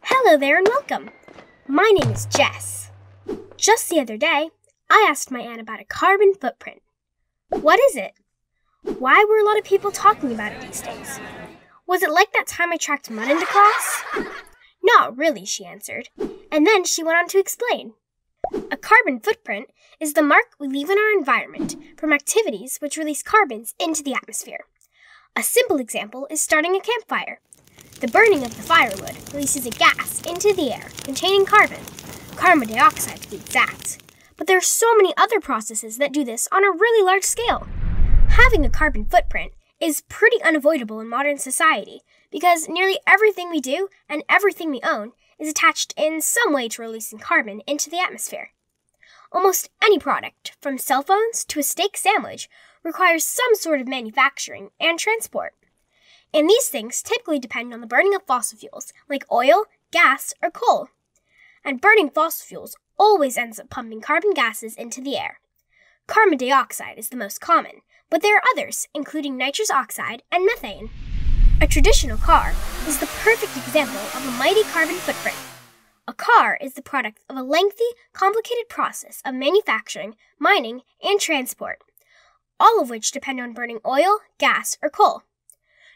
Hello there and welcome. My name is Jess. Just the other day, I asked my aunt about a carbon footprint. What is it? Why were a lot of people talking about it these days? Was it like that time I tracked mud into class? Not really, she answered. And then she went on to explain. A carbon footprint is the mark we leave in our environment from activities which release carbons into the atmosphere. A simple example is starting a campfire. The burning of the firewood releases a gas into the air containing carbon dioxide to be exact. But there are so many other processes that do this on a really large scale. Having a carbon footprint is pretty unavoidable in modern society because nearly everything we do and everything we own is attached in some way to releasing carbon into the atmosphere. Almost any product, from cell phones to a steak sandwich, requires some sort of manufacturing and transport. And these things typically depend on the burning of fossil fuels, like oil, gas, or coal. And burning fossil fuels always ends up pumping carbon gases into the air. Carbon dioxide is the most common, but there are others, including nitrous oxide and methane. A traditional car is the perfect example of a mighty carbon footprint. A car is the product of a lengthy, complicated process of manufacturing, mining, and transport, all of which depend on burning oil, gas, or coal.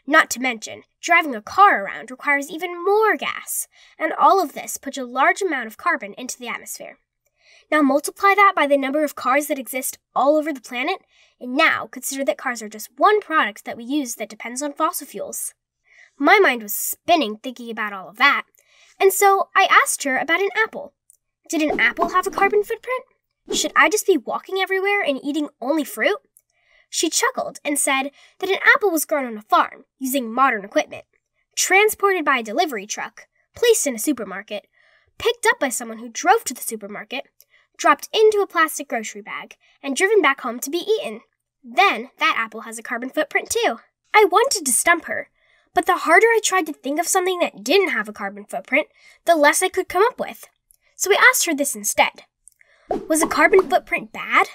Not to mention, driving a car around requires even more gas, and all of this puts a large amount of carbon into the atmosphere. Now multiply that by the number of cars that exist all over the planet, and now consider that cars are just one product that we use that depends on fossil fuels. My mind was spinning thinking about all of that, and so I asked her about an apple. Did an apple have a carbon footprint? Should I just be walking everywhere and eating only fruit? She chuckled and said that an apple was grown on a farm using modern equipment, transported by a delivery truck, placed in a supermarket, picked up by someone who drove to the supermarket, dropped into a plastic grocery bag, and driven back home to be eaten. Then that apple has a carbon footprint too. I wanted to stump her, but the harder I tried to think of something that didn't have a carbon footprint, the less I could come up with. So I asked her this instead. Was a carbon footprint bad?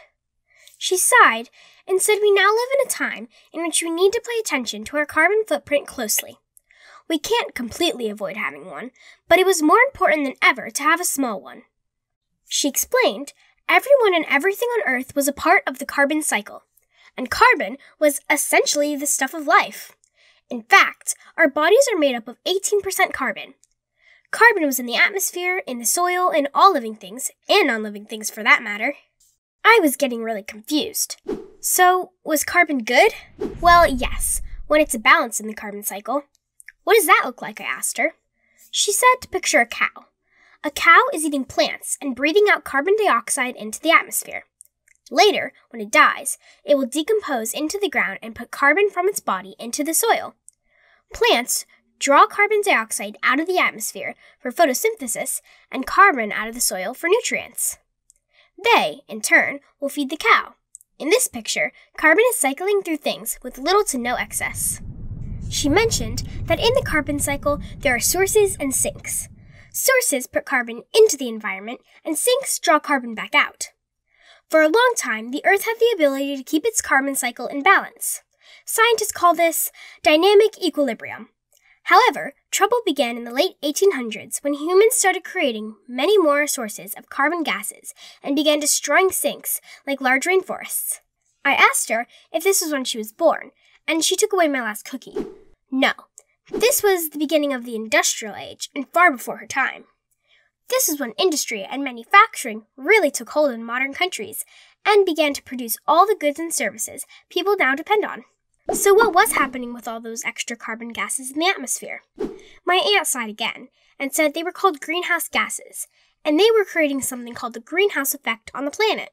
She sighed and said we now live in a time in which we need to pay attention to our carbon footprint closely. We can't completely avoid having one, but it was more important than ever to have a small one. She explained everyone and everything on Earth was a part of the carbon cycle, and carbon was essentially the stuff of life. In fact, our bodies are made up of 18% carbon. Carbon was in the atmosphere, in the soil, in all living things, and non-living things for that matter. I was getting really confused. So, was carbon good? Well, yes, when it's a balance in the carbon cycle. What does that look like, I asked her. She said to picture a cow. A cow is eating plants and breathing out carbon dioxide into the atmosphere. Later, when it dies, it will decompose into the ground and put carbon from its body into the soil. Plants draw carbon dioxide out of the atmosphere for photosynthesis and carbon out of the soil for nutrients. They, in turn, will feed the cow. In this picture, carbon is cycling through things with little to no excess. She mentioned that in the carbon cycle, there are sources and sinks. Sources put carbon into the environment, and sinks draw carbon back out. For a long time, the Earth had the ability to keep its carbon cycle in balance. Scientists call this dynamic equilibrium. However, trouble began in the late 1800s when humans started creating many more sources of carbon gases and began destroying sinks like large rainforests. I asked her if this was when she was born, and she took away my last cookie. No, this was the beginning of the industrial age and far before her time. This is when industry and manufacturing really took hold in modern countries and began to produce all the goods and services people now depend on. So what was happening with all those extra carbon gases in the atmosphere? My aunt sighed again and said they were called greenhouse gases, and they were creating something called the greenhouse effect on the planet.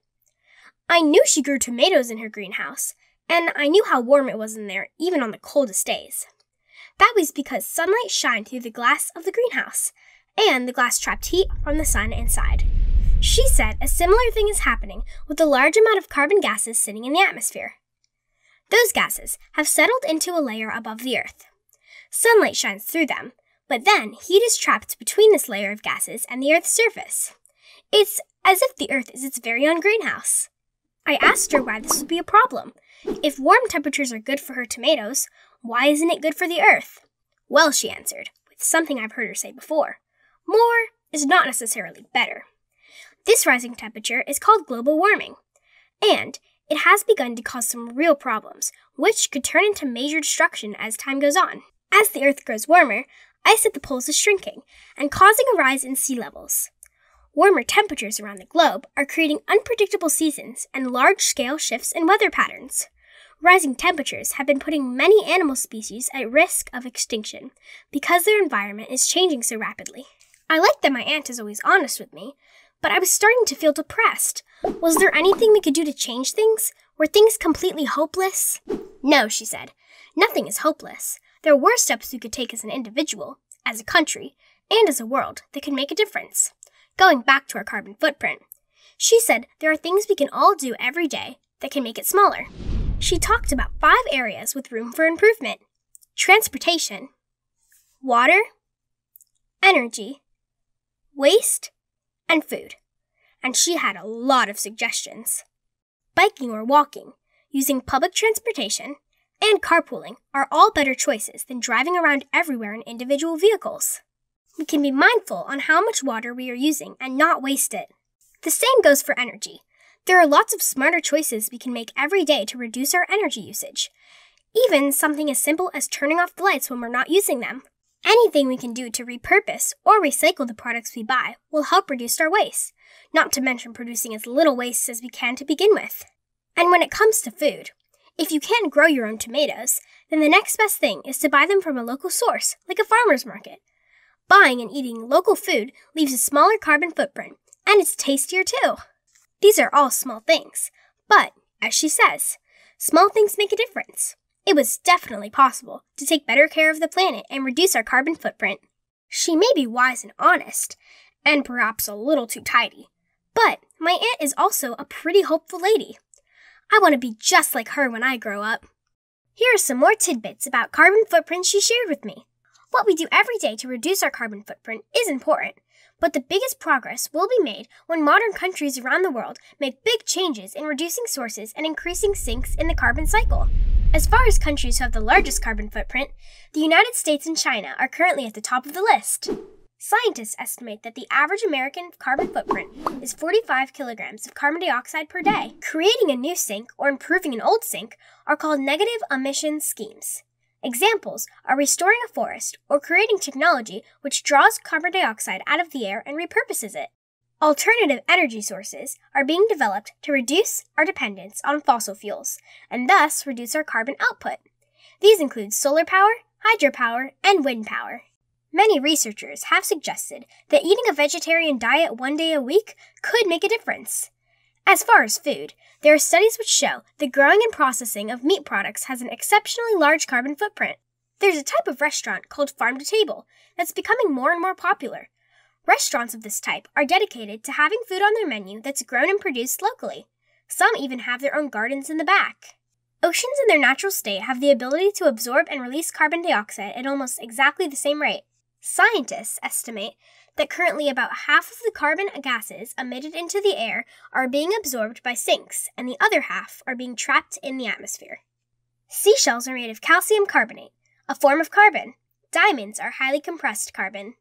I knew she grew tomatoes in her greenhouse, and I knew how warm it was in there even on the coldest days. That was because sunlight shined through the glass of the greenhouse, and the glass trapped heat from the sun inside. She said a similar thing is happening with the large amount of carbon gases sitting in the atmosphere. Those gases have settled into a layer above the Earth. Sunlight shines through them, But then heat is trapped between this layer of gases and the Earth's surface. It's as if the Earth is its very own greenhouse. I asked her why this would be a problem. If warm temperatures are good for her tomatoes, why isn't it good for the Earth? Well, she answered, with something I've heard her say before. More is not necessarily better. This rising temperature is called global warming, and it has begun to cause some real problems, which could turn into major destruction as time goes on. As the Earth grows warmer, ice at the poles is shrinking and causing a rise in sea levels. Warmer temperatures around the globe are creating unpredictable seasons and large-scale shifts in weather patterns. Rising temperatures have been putting many animal species at risk of extinction because their environment is changing so rapidly. I like that my aunt is always honest with me, but I was starting to feel depressed. Was there anything we could do to change things? Were things completely hopeless? No, she said. Nothing is hopeless. There were steps we could take as an individual, as a country, and as a world that could make a difference. Going back to our carbon footprint, she said there are things we can all do every day that can make it smaller. She talked about 5 areas with room for improvement: transportation, water, energy, waste, and food. And she had a lot of suggestions. Biking or walking, using public transportation, and carpooling are all better choices than driving around everywhere in individual vehicles. We can be mindful on how much water we are using and not waste it. The same goes for energy. There are lots of smarter choices we can make every day to reduce our energy usage. Even something as simple as turning off the lights when we're not using them. Anything we can do to repurpose or recycle the products we buy will help reduce our waste, not to mention producing as little waste as we can to begin with. And when it comes to food, if you can't grow your own tomatoes, then the next best thing is to buy them from a local source, like a farmer's market. Buying and eating local food leaves a smaller carbon footprint, and it's tastier too. These are all small things, but, as she says, small things make a difference. It was definitely possible to take better care of the planet and reduce our carbon footprint. She may be wise and honest, and perhaps a little too tidy, but my aunt is also a pretty hopeful lady. I want to be just like her when I grow up. Here are some more tidbits about carbon footprints she shared with me. What we do every day to reduce our carbon footprint is important, but the biggest progress will be made when modern countries around the world make big changes in reducing sources and increasing sinks in the carbon cycle. As far as countries who have the largest carbon footprint, the United States and China are currently at the top of the list. Scientists estimate that the average American carbon footprint is 45 kilograms of carbon dioxide per day. Creating a new sink or improving an old sink are called negative emission schemes. Examples are restoring a forest or creating technology which draws carbon dioxide out of the air and repurposes it. Alternative energy sources are being developed to reduce our dependence on fossil fuels and thus reduce our carbon output. These include solar power, hydropower, and wind power. Many researchers have suggested that eating a vegetarian diet 1 day a week could make a difference. As far as food, there are studies which show that growing and processing of meat products has an exceptionally large carbon footprint. There's a type of restaurant called farm-to-table that's becoming more and more popular. Restaurants of this type are dedicated to having food on their menu that's grown and produced locally. Some even have their own gardens in the back. Oceans in their natural state have the ability to absorb and release carbon dioxide at almost exactly the same rate. Scientists estimate that currently about half of the carbon gases emitted into the air are being absorbed by sinks, and the other half are being trapped in the atmosphere. Seashells are made of calcium carbonate, a form of carbon. Diamonds are highly compressed carbon.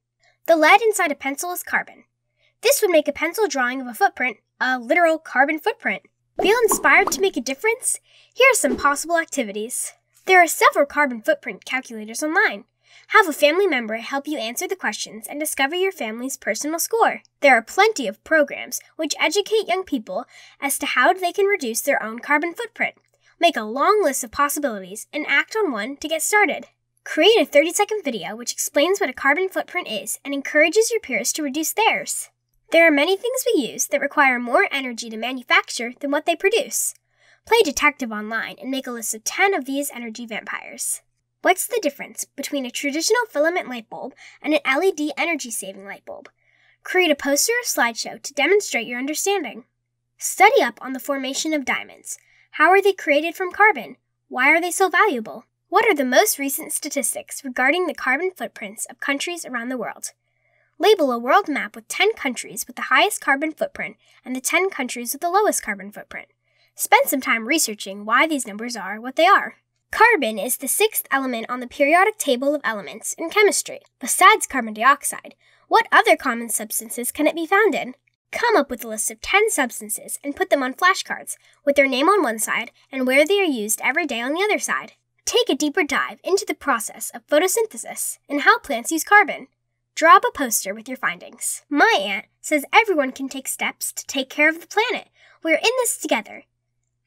The lead inside a pencil is carbon. This would make a pencil drawing of a footprint a literal carbon footprint. Feel inspired to make a difference? Here are some possible activities. There are several carbon footprint calculators online. Have a family member help you answer the questions and discover your family's personal score. There are plenty of programs which educate young people as to how they can reduce their own carbon footprint. Make a long list of possibilities and act on one to get started. Create a 30-second video which explains what a carbon footprint is and encourages your peers to reduce theirs. There are many things we use that require more energy to manufacture than what they produce. Play detective online and make a list of 10 of these energy vampires. What's the difference between a traditional filament light bulb and an LED energy-saving light bulb? Create a poster or slideshow to demonstrate your understanding. Study up on the formation of diamonds. How are they created from carbon? Why are they so valuable? What are the most recent statistics regarding the carbon footprints of countries around the world? Label a world map with 10 countries with the highest carbon footprint and the 10 countries with the lowest carbon footprint. Spend some time researching why these numbers are what they are. Carbon is the 6th element on the periodic table of elements in chemistry. Besides carbon dioxide, what other common substances can it be found in? Come up with a list of 10 substances and put them on flashcards with their name on one side and where they are used every day on the other side. Take a deeper dive into the process of photosynthesis and how plants use carbon. Draw up a poster with your findings. My aunt says everyone can take steps to take care of the planet. We're in this together.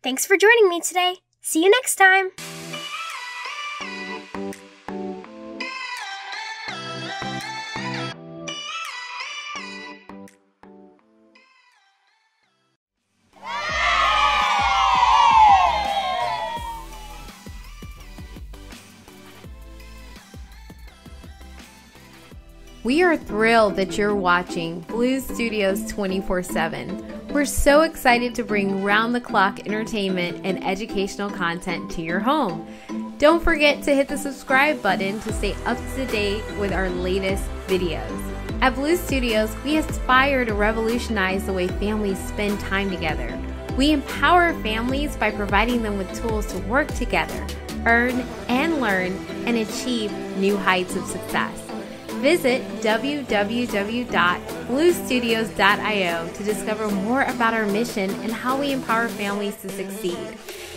Thanks for joining me today. See you next time. We are thrilled that you're watching Blue Studios 24/7. We're so excited to bring round-the-clock entertainment and educational content to your home. Don't forget to hit the subscribe button to stay up to date with our latest videos. At Blue Studios, we aspire to revolutionize the way families spend time together. We empower families by providing them with tools to work together, earn and learn, and achieve new heights of success. Visit www.bluestudios.io to discover more about our mission and how we empower families to succeed.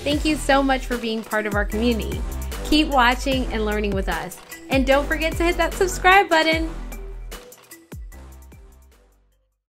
Thank you so much for being part of our community. Keep watching and learning with us. And don't forget to hit that subscribe button.